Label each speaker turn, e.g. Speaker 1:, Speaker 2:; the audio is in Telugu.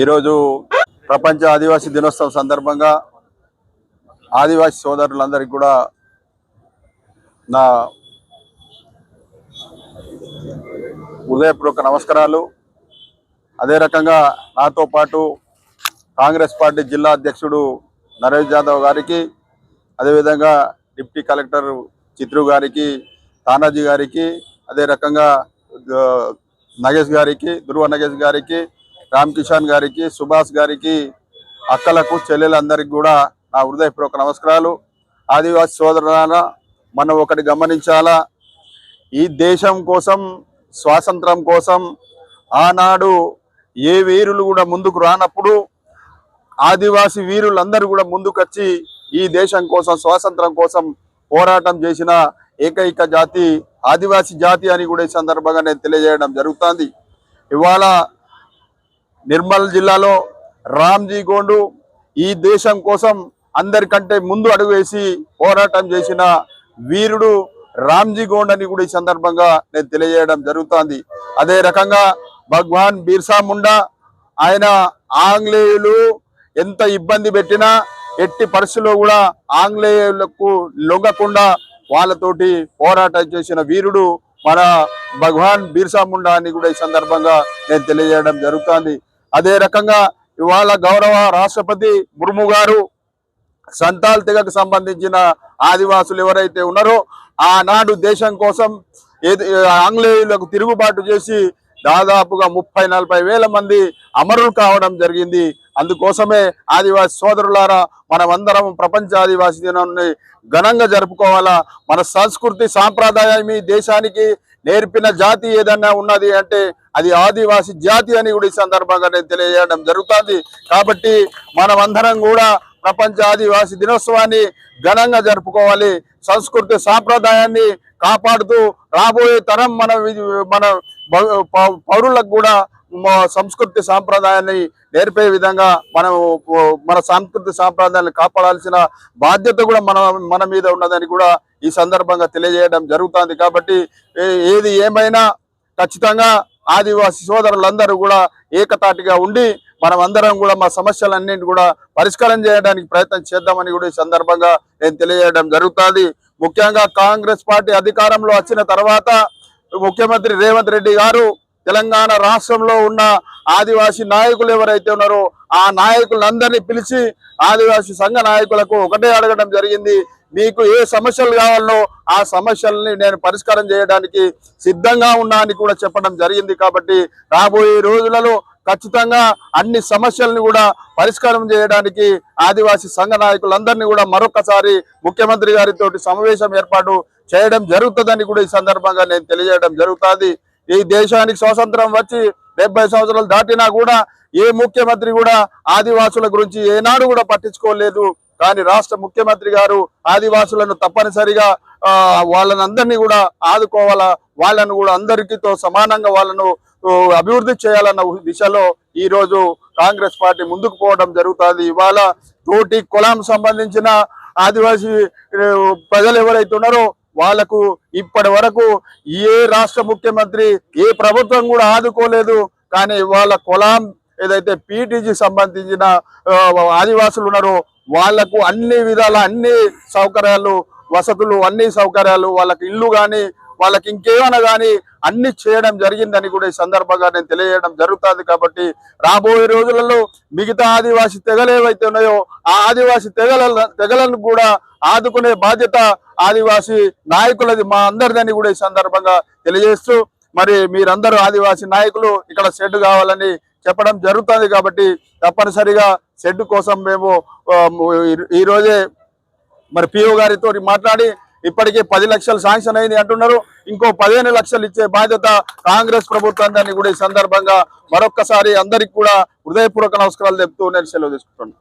Speaker 1: ఈరోజు ప్రపంచ ఆదివాసీ దినోత్సవం సందర్భంగా ఆదివాసీ సోదరులందరికీ కూడా నా హృదయపూర్వక నమస్కారాలు. అదే రకంగా నాతో పాటు కాంగ్రెస్ పార్టీ జిల్లా అధ్యక్షుడు నరేష్ యాదవ్ గారికి, అదేవిధంగా డిప్టీ కలెక్టర్ చిత్రు గారికి, తానాజీ గారికి, అదే రకంగా నగేష్ గారికి, ధృవ నగేష్ గారికి, రామ్ కిషాన్ గారికి, సుభాష్ గారికి, అక్కలకు, చెల్లెలందరికీ కూడా నా హృదయపూర్వక నమస్కారాలు. ఆదివాసీ సోదరులారా, మనం ఒకటి గమనించాలా, ఈ దేశం కోసం, స్వాతంత్రం కోసం ఆనాడు ఏ వీరులు కూడా ముందుకు రానప్పుడు ఆదివాసీ వీరులందరూ కూడా ముందుకొచ్చి ఈ దేశం కోసం, స్వాతంత్రం కోసం పోరాటం చేసిన ఏకైక జాతి ఆదివాసీ జాతి అని కూడా ఈ సందర్భంగా నేను తెలియజేయడం జరుగుతుంది. ఇవాళ నిర్మల్ జిల్లాలో రామ్జీ గోండు ఈ దేశం కోసం అందరికంటే ముందు అడుగు వేసి పోరాటం చేసిన వీరుడు రామ్జీ గోండ్ అని కూడా ఈ సందర్భంగా నేను తెలియజేయడం జరుగుతుంది. అదే రకంగా భగవాన్ బిర్సా ముండా, ఆయన ఆంగ్లేయులు ఎంత ఇబ్బంది పెట్టినా ఎట్టి పరిస్థితుల్లో కూడా ఆంగ్లేయులకు లొంగకుండా వాళ్ళతోటి పోరాటం చేసిన వీరుడు మన భగవాన్ బిర్సా ముండా అని కూడా ఈ సందర్భంగా నేను తెలియజేయడం జరుగుతుంది. అదే రకంగా ఇవాళ గౌరవ రాష్ట్రపతి ముర్ము గారు సంతాల్ తెగకు సంబంధించిన ఆదివాసులు ఎవరైతే ఉన్నారో ఆనాడు దేశం కోసం ఆంగ్లేయులకు తిరుగుబాటు చేసి దాదాపుగా 30-40 వేల మంది అమరులు కావడం జరిగింది. అందుకోసమే ఆదివాసీ సోదరులారా, మనమందరం ప్రపంచ ఆదివాసీ దినాన్ని ఘనంగా జరుపుకోవాలా. మన సంస్కృతి సాంప్రదాయం ఈ దేశానికి నేర్పిన జాతి ఏదన్నా ఉన్నది అంటే అది ఆదివాసీ జాతి అని కూడా ఈ సందర్భంగా నేను తెలియజేయడం జరుగుతుంది. కాబట్టి మనమందరం కూడా ప్రపంచ ఆదివాసీ దినోత్సవాన్ని ఘనంగా జరుపుకోవాలి. సంస్కృతి సాంప్రదాయాన్ని కాపాడుతూ రాబోయే తరం మన పౌరులకు కూడా సంస్కృతి సాంప్రదాయాన్ని నేర్పే విధంగా మన సంస్కృతి సాంప్రదాయాన్ని కాపాడాల్సిన బాధ్యత కూడా మన మీద ఉన్నదని కూడా ఈ సందర్భంగా తెలియజేయడం జరుగుతుంది. కాబట్టి ఏది ఏమైనా ఖచ్చితంగా ఆదివాసీ సోదరులందరూ కూడా ఏకతాటిగా ఉండి మనం అందరం కూడా మా సమస్యలన్నింటినీ కూడా పరిష్కారం చేయడానికి ప్రయత్నం చేద్దామని కూడా ఈ సందర్భంగా నేను తెలియజేయడం జరుగుతుంది. ముఖ్యంగా కాంగ్రెస్ పార్టీ అధికారంలో వచ్చిన తర్వాత ముఖ్యమంత్రి రేవంత్ రెడ్డి గారు తెలంగాణ రాష్ట్రంలో ఉన్న ఆదివాసీ నాయకులు ఎవరైతే ఉన్నారో ఆ నాయకులందరినీ పిలిచి ఆదివాసీ సంఘ నాయకులకు ఒకటే అడగడం జరిగింది, మీకు ఏ సమస్యలు కావాలో ఆ సమస్యల్ని నేను పరిష్కారం చేయడానికి సిద్ధంగా ఉన్నా అని కూడా చెప్పడం జరిగింది. కాబట్టి రాబోయే రోజులలో ఖచ్చితంగా అన్ని సమస్యలను కూడా పరిష్కారం చేయడానికి ఆదివాసీ సంఘ నాయకులందరినీ కూడా మరొకసారి ముఖ్యమంత్రి గారితో సమావేశం ఏర్పాటు చేయడం జరుగుతుందని కూడా ఈ సందర్భంగా నేను తెలియజేయడం జరుగుతుంది. ఈ దేశానికి స్వాతంత్రం వచ్చి 70 సంవత్సరాలు దాటినా కూడా ఏ ముఖ్యమంత్రి కూడా ఆదివాసుల గురించి ఏనాడు కూడా పట్టించుకోలేదు. కానీ రాష్ట్ర ముఖ్యమంత్రి గారు ఆదివాసులను తప్పనిసరిగా వాళ్ళనందరినీ కూడా ఆదుకోవాలా, వాళ్ళను కూడా అందరికీతో సమానంగా వాళ్ళను అభివృద్ధి చేయాలన్న దిశలో ఈ రోజు కాంగ్రెస్ పార్టీ ముందుకు పోవడం జరుగుతుంది. ఇవాళ తోటి కులం సంబంధించిన ఆదివాసీ ప్రజలు ఎవరైతే ఉన్నారో వాళ్లకు ఇప్పటి వరకు ఏ రాష్ట్ర ముఖ్యమంత్రి, ఏ ప్రభుత్వం కూడా ఆదుకోలేదు. కానీ వాళ్ళ కులం ఏదైతే పీటీజీ సంబంధించిన ఆదివాసులు ఉన్నారో వాళ్లకు అన్ని విధాల అన్ని సౌకర్యాలు, వసతులు, అన్ని సౌకర్యాలు, వాళ్ళకి ఇల్లు కానీ వాళ్ళకి ఇంకేమైనా కానీ అన్ని చేయడం జరిగిందని కూడా ఈ సందర్భంగా నేను తెలియజేయడం జరుగుతుంది. కాబట్టి రాబోయే రోజులలో మిగతా ఆదివాసీ తెగలు ఏవైతే ఉన్నాయో ఆ ఆదివాసీ తెగలను కూడా ఆదుకునే బాధ్యత ఆదివాసీ నాయకులది, మా అందరిదని కూడా ఈ సందర్భంగా తెలియజేస్తూ, మరి మీరందరూ ఆదివాసీ నాయకులు ఇక్కడ షెడ్ కావాలని చెప్పడం జరుగుతుంది. కాబట్టి తప్పనిసరిగా షెడ్ కోసం మేము ఈరోజే మరి పిఓ గారితో మాట్లాడి ఇప్పటికే 10 లక్షలు శాంక్షన్ అయింది అంటున్నారు. ఇంకో 15 లక్షలు ఇచ్చే బాధ్యత కాంగ్రెస్ ప్రభుత్వాన్ని కూడా ఈ సందర్భంగా మరొక్కసారి అందరికి కూడా హృదయపూర్వక నమస్కారాలు చెప్తూ నేను సెలవు తీసుకుంటున్నాను.